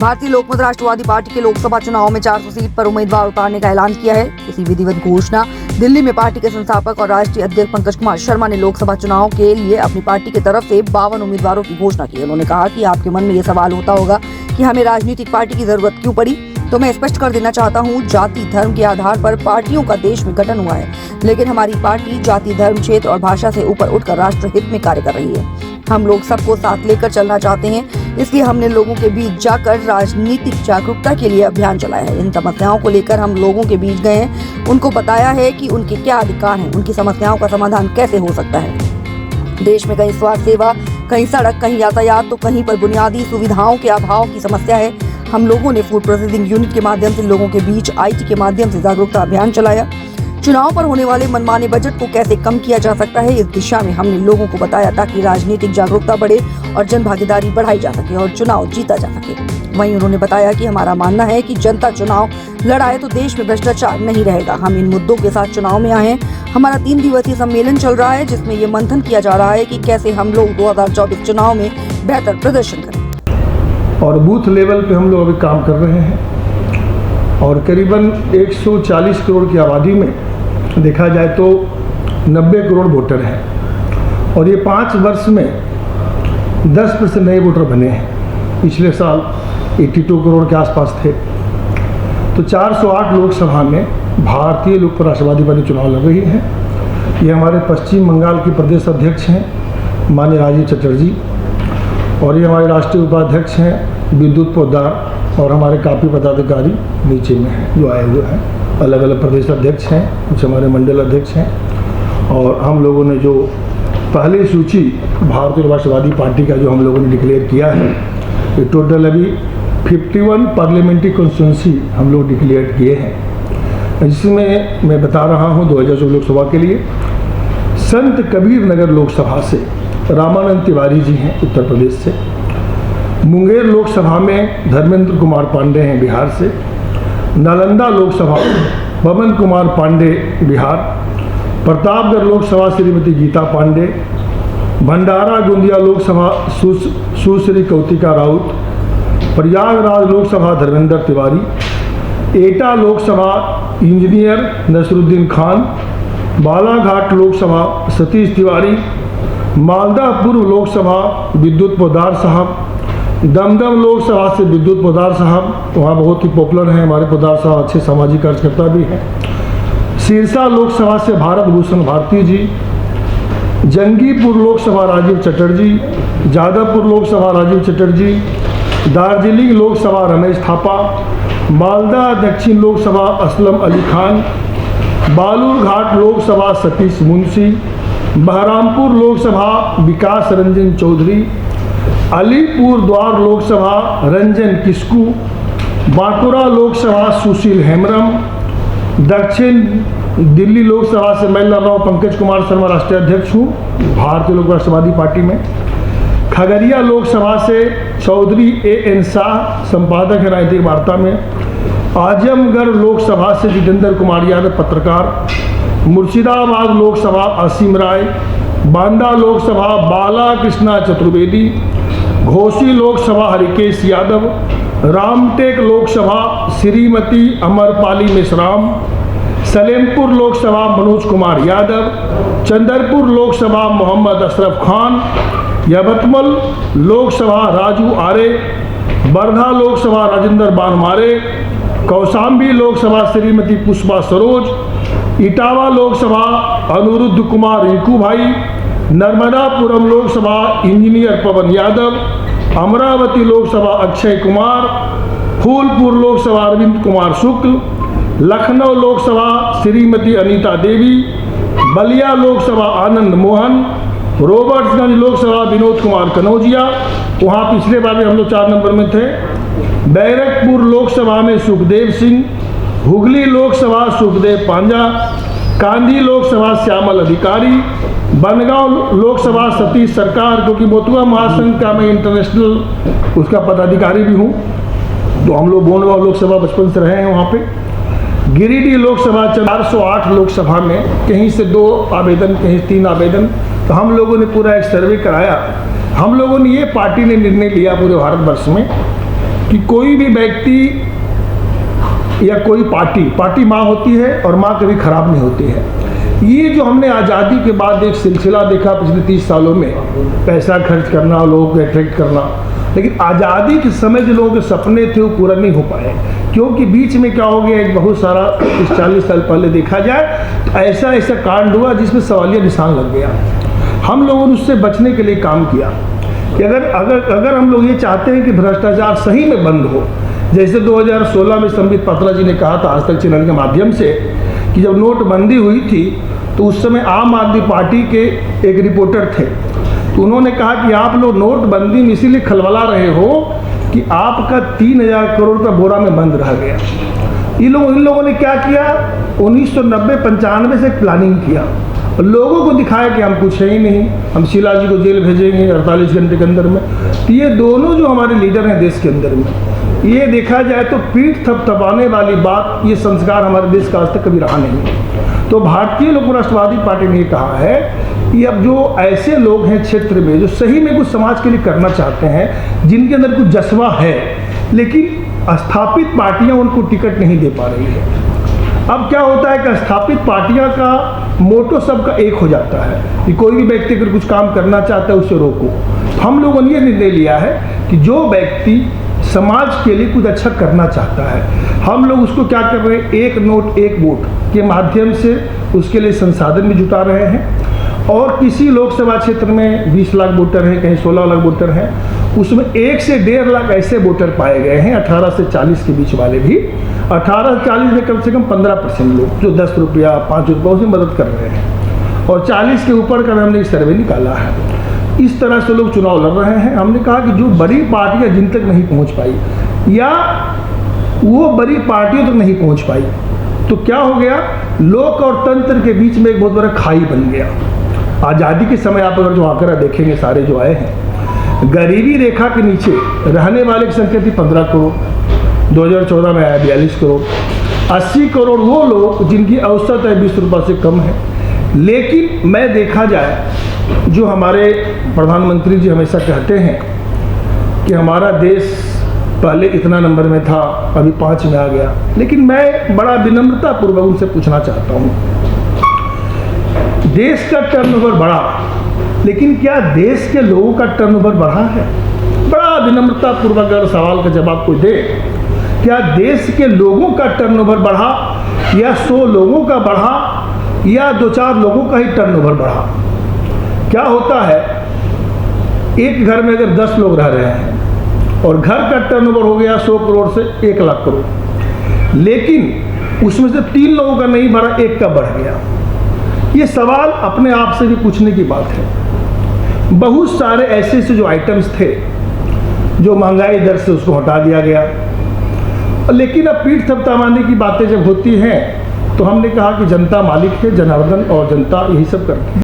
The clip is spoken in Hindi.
भारतीय लोकमत राष्ट्रवादी पार्टी के लोकसभा चुनाव में 400 सीट पर उम्मीदवार उतारने का ऐलान किया है। इसी विधिवत घोषणा दिल्ली में पार्टी के संस्थापक और राष्ट्रीय अध्यक्ष पंकज कुमार शर्मा ने लोकसभा चुनाव के लिए अपनी पार्टी की तरफ से 52 उम्मीदवारों की घोषणा की। उन्होंने कहा कि आपके मन में ये सवाल होता होगा कि हमें राजनीतिक पार्टी की जरूरत क्यों पड़ी, तो मैं स्पष्ट कर देना चाहता हूँ, जाति धर्म के आधार पर पार्टियों का देश में गठन हुआ है, लेकिन हमारी पार्टी जाति धर्म क्षेत्र और भाषा से ऊपर उठकर राष्ट्र हित में कार्य कर रही है। हम लोग सबको साथ लेकर चलना चाहते हैं, इसलिए हमने लोगों के बीच जाकर राजनीतिक जागरूकता के लिए अभियान चलाया है। इन समस्याओं को लेकर हम लोगों के बीच गए हैं, उनको बताया है कि उनके क्या अधिकार हैं, उनकी समस्याओं का समाधान कैसे हो सकता है। देश में कहीं स्वास्थ्य सेवा, कहीं सड़क, कहीं यातायात, तो कहीं पर बुनियादी सुविधाओं के अभाव की समस्या है। हम लोगों ने फूड प्रोसेसिंग यूनिट के माध्यम से लोगों के बीच IT के माध्यम से जागरूकता अभियान चलाया। चुनाव पर होने वाले मनमाने बजट को कैसे कम किया जा सकता है, इस दिशा में हमने लोगों को बताया ताकि राजनीतिक जागरूकता बढ़े और जन भागीदारी बढ़ाई जा सके और चुनाव जीता जा सके। वहीं उन्होंने बताया कि हमारा मानना है कि जनता चुनाव लड़ाए तो देश में भ्रष्टाचार नहीं रहेगा। हम इन मुद्दों के साथ चुनाव में आए हैं। हमारा 3 दिवसीय सम्मेलन चल रहा है, जिसमें ये मंथन किया जा रहा है कि कैसे हम लोग 2024 चुनाव में बेहतर प्रदर्शन करें। और बूथ लेवल पे हम लोग अभी काम कर रहे हैं और करीबन 140 करोड़ की आबादी में देखा जाए तो 90 करोड़ वोटर हैं और ये 5 वर्ष में 10% नए वोटर बने हैं। पिछले साल 82 करोड़ के आसपास थे। तो 408 लोकसभा में भारतीय लोकमत राष्ट्रवादी पार्टी चुनाव लड़ रही है। ये हमारे पश्चिम बंगाल के प्रदेश अध्यक्ष हैं माननीय राजीव चटर्जी, और ये हमारे राष्ट्रीय उपाध्यक्ष हैं विद्युत पोद्दार, और हमारे काफ़ी पदाधिकारी नीचे में हैं जो आए हुए हैं। अलग अलग प्रदेश अध्यक्ष हैं, कुछ हमारे मंडल अध्यक्ष हैं। और हम लोगों ने जो पहली सूची भारतीय राष्ट्रवादी पार्टी का जो हम लोगों ने डिक्लेयर किया है, ये टोटल अभी 51 पार्लियामेंट्री कॉन्स्टिट्यूंसी हम लोग डिक्लेयर किए हैं, जिसमें मैं बता रहा हूँ 2024 लोकसभा के लिए संत कबीर नगर लोकसभा से रामानंद तिवारी जी हैं उत्तर प्रदेश से, मुंगेर लोकसभा में धर्मेंद्र कुमार पांडे हैं बिहार से, नालंदा लोकसभा पवन कुमार पांडे बिहार, प्रतापगढ़ लोकसभा श्रीमती गीता पांडे, भंडारा गोंदिया लोकसभा सुश्री कौतिका राउत, प्रयागराज लोकसभा धर्मेंद्र तिवारी, एटा लोकसभा इंजीनियर नसरुद्दीन खान, बालाघाट लोकसभा सतीश तिवारी, मालदा पूर्व लोकसभा विद्युत पोद्दार साहब, दमदम लोकसभा से विद्युत पोद्दार साहब, वहाँ बहुत ही पॉपुलर हैं हमारे पोद्दार साहब, अच्छे सामाजिक कार्यकर्ता भी हैं। सिरसा लोकसभा से भारत भूषण भारती जी, जंगीपुर लोकसभा राजीव चटर्जी, जादवपुर लोकसभा राजीव चटर्जी, दार्जिलिंग लोकसभा रमेश थापा, मालदा दक्षिण लोकसभा असलम अली खान, बालूरघाट लोकसभा सतीश मुंशी, बहरामपुर लोकसभा विकास रंजन चौधरी, अलीपुर द्वार लोकसभा रंजन किस्कू, बांकुरा लोकसभा सुशील हेम्ब्रम, दक्षिण दिल्ली लोकसभा से मैं लड़ रहा हूँ पंकज कुमार शर्मा, राष्ट्रीय अध्यक्ष हूँ भारतीय लोक राष्ट्रवादी पार्टी में, खगड़िया लोकसभा से चौधरी AN शाह संपादक है राजनीतिक वार्ता में, आजमगढ़ लोकसभा से जितेंद्र कुमार यादव पत्रकार, मुर्शिदाबाद लोकसभा असीम राय, बांदा लोकसभा बाला कृष्णा चतुर्वेदी, घोसी लोकसभा हरिकेश यादव, रामटेक लोकसभा श्रीमती अमरपाली मेश्राम, सलेमपुर लोकसभा मनोज कुमार यादव, चंदरपुर लोकसभा मोहम्मद अशरफ खान, यवतमल लोकसभा राजू आरे, वर्धा लोकसभा राजेंद्र बानमारे, कौशाम्बी लोकसभा श्रीमती पुष्पा सरोज, इटावा लोकसभा अनुरुद्ध कुमार रिंकू भाई, नर्मदापुरम लोकसभा इंजीनियर पवन यादव, अमरावती लोकसभा अक्षय कुमार, फूलपुर लोकसभा अरविंद कुमार शुक्ल, लखनऊ लोकसभा श्रीमती अनीता देवी, बलिया लोकसभा आनंद मोहन, रॉबर्ट्सगंज लोकसभा विनोद कुमार कनौजिया, वहाँ पिछले बार भी हम लोग 4 नंबर में थे, बैरकपुर लोकसभा में सुखदेव सिंह, हुगली लोकसभा सुखदेव पांजा, कांदी लोकसभा श्यामल अधिकारी, बनगांव लोकसभा सतीश सरकार, क्योंकि मोतुआ महासंघ का मैं इंटरनेशनल उसका पदाधिकारी भी हूँ, तो हम लोग बोनगांव लोकसभा बचपन से रहे हैं वहाँ पे। गिरिडीह लोकसभा 408 लोकसभा में कहीं से 2 आवेदन, कहीं 3 आवेदन, तो हम लोगों ने पूरा एक सर्वे कराया। हम लोगों ने ये पार्टी ने निर्णय लिया पूरे भारतवर्ष में कि कोई भी व्यक्ति या कोई पार्टी माँ होती है और माँ कभी खराब नहीं होती है। ये जो हमने आज़ादी के बाद एक सिलसिला देखा पिछले 30 सालों में, पैसा खर्च करना, लोगों को अट्रैक्ट करना, लेकिन आज़ादी के समय जो लोगों के सपने थे वो पूरा नहीं हो पाए, क्योंकि बीच में क्या हो गया, एक बहुत सारा 40 साल पहले देखा जाए तो ऐसा कांड हुआ जिसमें सवालिया निशान लग गया। हम लोगों ने उससे बचने के लिए काम किया कि अगर हम लोग ये चाहते हैं कि भ्रष्टाचार सही में बंद हो, जैसे 2016 में संबित पात्रा जी ने कहा था आज तक चैनल के माध्यम से कि जब नोटबंदी हुई थी तो उस समय आम आदमी पार्टी के एक रिपोर्टर थे, तो उन्होंने कहा कि आप लोग नोटबंदी में इसीलिए खलबला रहे हो कि आपका 3000 करोड़ रुपये बोरा में बंद रह गया। इन लोगों ने क्या किया, 1990-95 से प्लानिंग किया, लोगों को दिखाया कि हम कुछ है ही नहीं, हम शीला जी को जेल भेजेंगे 48 घंटे के अंदर में। तो ये दोनों जो हमारे लीडर हैं देश के अंदर में, ये देखा जाए तो पीठ थपथपाने वाली बात, ये संस्कार हमारे देश का आज तक कभी रहा नहीं। तो भारतीय लोक राष्ट्रवादी पार्टी ने कहा है कि अब जो ऐसे लोग हैं क्षेत्र में जो सही में कुछ समाज के लिए करना चाहते हैं, जिनके अंदर कुछ जज्बा है, लेकिन स्थापित पार्टियां उनको टिकट नहीं दे पा रही है। अब क्या होता है कि स्थापित पार्टियां का मोटो सबका एक हो जाता है कि कोई भी व्यक्ति अगर कुछ काम करना चाहता है उसे रोको। तो हम लोगों ने ये निर्णय लिया है कि जो व्यक्ति समाज के लिए कुछ अच्छा करना चाहता है, हम लोग उसको क्या कर रहे हैं, एक नोट एक वोट के माध्यम से उसके लिए संसाधन भी जुटा रहे हैं। और किसी लोकसभा क्षेत्र में 20 लाख वोटर हैं, कहीं 16 लाख वोटर हैं, उसमें 1 से 1.5 लाख ऐसे वोटर पाए गए हैं 18 से 40 के बीच वाले भी। 18 से 40 में कम से कम 15% लोग जो 10 रुपया 5 रुपये उसमें मदद कर रहे हैं, और 40 के ऊपर का हमने एक सर्वे निकाला है। इस तरह से लोग चुनाव लड़ रहे हैं। हमने कहा कि जो बड़ी पार्टियां जिन तक नहीं पहुंच पाई या वो बड़ी पार्टियों तक नहीं पहुंच पाई, तो क्या हो गया, लोक और तंत्र के बीच में एक बहुत बड़ा खाई बन गया। आज़ादी के समय आप अगर जो आंकड़ा देखेंगे सारे जो आए हैं, गरीबी रेखा के नीचे रहने वाले की संख्या थी 15 करोड़, 2014 में आया 42 करोड़, 80 करोड़ वो लोग जिनकी औसत है 20 रुपये से कम है। लेकिन मैं देखा जाए, जो हमारे प्रधानमंत्री जी हमेशा कहते हैं कि हमारा देश पहले इतना नंबर में था, अभी 5 में आ गया, लेकिन मैं बड़ा विनम्रता पूर्वक उनसे पूछना चाहता हूँ, देश का टर्नओवर बढ़ा, लेकिन क्या देश के लोगों का टर्नओवर बढ़ा है? बड़ा विनम्रता पूर्वक अगर सवाल का जवाब कोई दे, क्या देश के लोगों का टर्नओवर बढ़ा, या 100 लोगों का बढ़ा, या 2-4 लोगों का ही टर्नओवर बढ़ा? क्या होता है, एक घर में अगर 10 लोग रह रहे हैं और घर का टर्नओवर हो गया 100 करोड़ से 1 लाख करोड़, लेकिन उसमें से 3 लोगों का नहीं बढ़ा, 1 का बढ़ गया। ये सवाल अपने आप से भी पूछने की बात है। बहुत सारे ऐसे जो आइटम्स थे जो महंगाई दर से उसको हटा दिया गया, लेकिन अब पीठ थपथपाने की बातें जब होती हैं तो हमने कहा कि जनता मालिक है, जनार्दन और जनता यही सब करती है।